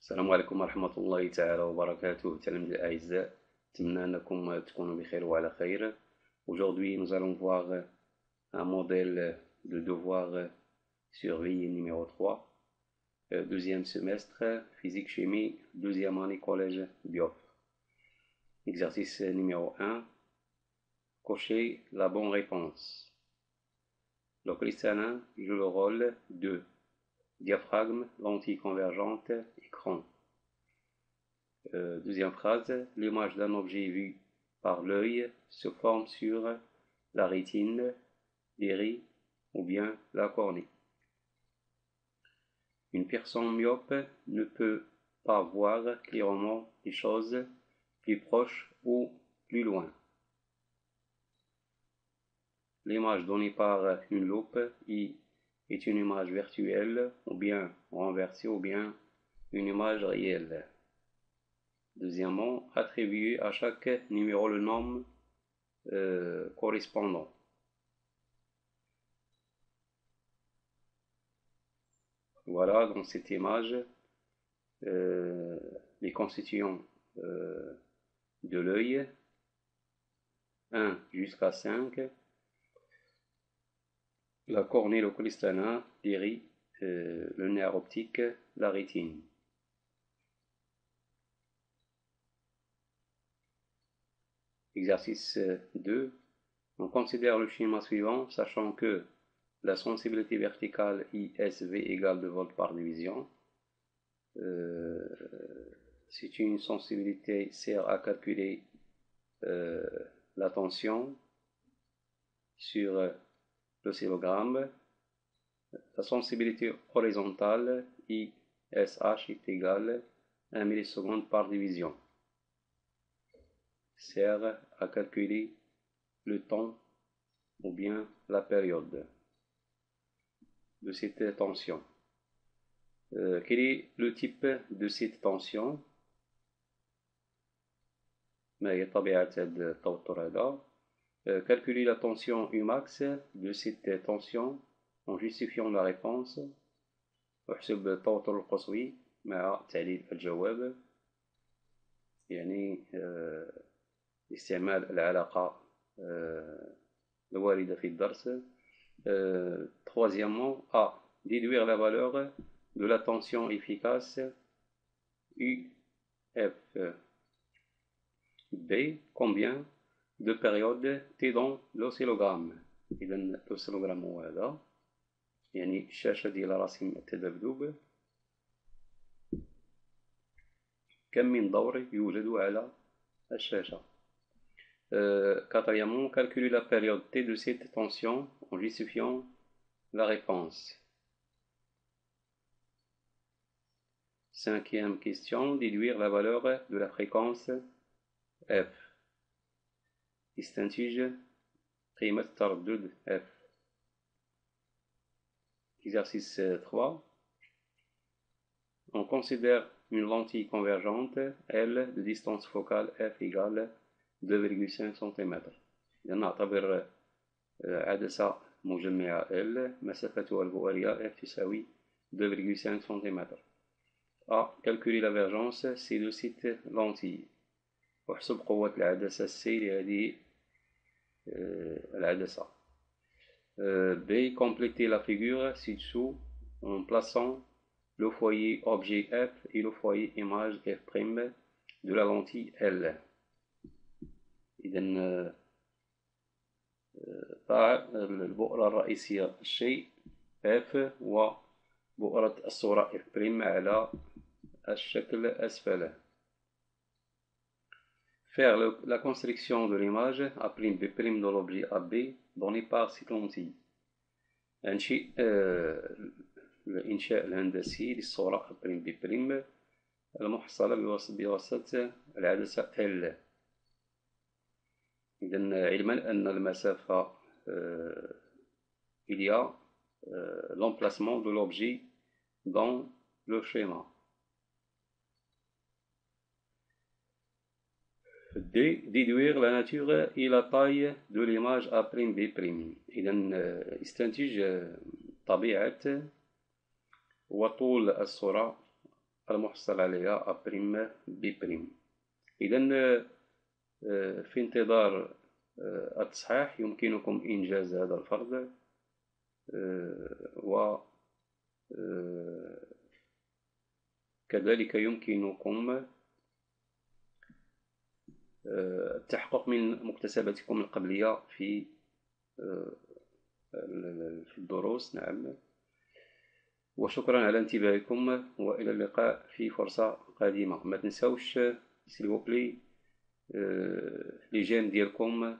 السلام عليكم ورحمة الله تعالى وبركاته. تلاميذ الأعزاء، أتمنى أنكم تكونوا بخير وعلى خير. Aujourd'hui, nous allons voir un modèle de devoir survie numéro 3, deuxième semestre, physique-chimie, deuxième année collège Biop. Exercice numéro 1, cocher la bonne réponse. Le cristallin joue le rôle de diaphragme, lentille convergente, écran. Deuxième phrase, l'image d'un objet vu par l'œil se forme sur la rétine, l'iris ou bien la cornée. Une personne myope ne peut pas voir clairement les choses plus proches ou plus loin. L'image donnée par une loupe est une image virtuelle ou bien renversée ou bien une image réelle. Deuxièmement, attribuer à chaque numéro le nom correspondant. Voilà, dans cette image, les constituants de l'œil, 1 jusqu'à 5, la cornée, le cristallin, l'iris, le nerf optique, la rétine. Exercice 2. On considère le schéma suivant, sachant que la sensibilité verticale ISV égale 2 volts par division. C'est une sensibilité sert à calculer la tension sur l'oscillogramme. La sensibilité horizontale ISH est égale à 1 milliseconde par division. Sert à calculer le temps ou bien la période de cette tension. Quel est le type de cette tension? Calculer la tension Umax de cette tension en justifiant la réponse. احسب التوتر القصوي مع تعليل الجواب، يعني استعمال العلاقة الواردة في الدرس. Troisièmement, A. Déduire la valeur de la tension efficace UF. B. Combien de périodes T dans l'oscillogramme. إذا الأوسيلوغرام هو هذا، يعني الشاشة ديال رسم التذبذب. كم من دور يوجد على الشاشة. Quatrièmement, calculer la période T de cette tension en justifiant la réponse. Cinquième question, déduire la valeur de la fréquence F. استنتج قيمة تردد F. Exercice 3. On considère une lentille convergente L de distance focale F égale 2,5 cm. إذا نعتبر عدسة مجمعة L مسافتها البؤرية F تساوي 2,5 cm. A. Calculer la divergence C de cette lentille. واحسب قوة العدسة C لهذه العدسة. B. Compléter la figure ci-dessous en plaçant le foyer objet F et le foyer image F' de la lentille L. إذن ضع البؤرة الرئيسية الشيء F وبؤرة الصورة F' على الشكل أسفله. Faire la construction de l'image A'B' de l'objet AB donné par cette lentille. الإنشاء الهندسي للصورة A'B' المحصلة بواسطة العدسة L. إذن علما أن المسافة il y a l'emplacement de l'objet dans le schéma. D. Déduire la nature et la taille de l'image A'B'. إذن استنتج طبيعة وطول الصورة المحصل عليها أ بريم بي بريم. إذا في انتظار التصحيح يمكنكم إنجاز هذا الفرض، وكذلك يمكنكم التحقق من مكتسباتكم القبلية في الدروس. نعم، وشكرا على انتباهكم، وإلى اللقاء في فرصة قادمة. ما تنسوش سيلفوبلي لي جيم ديالكم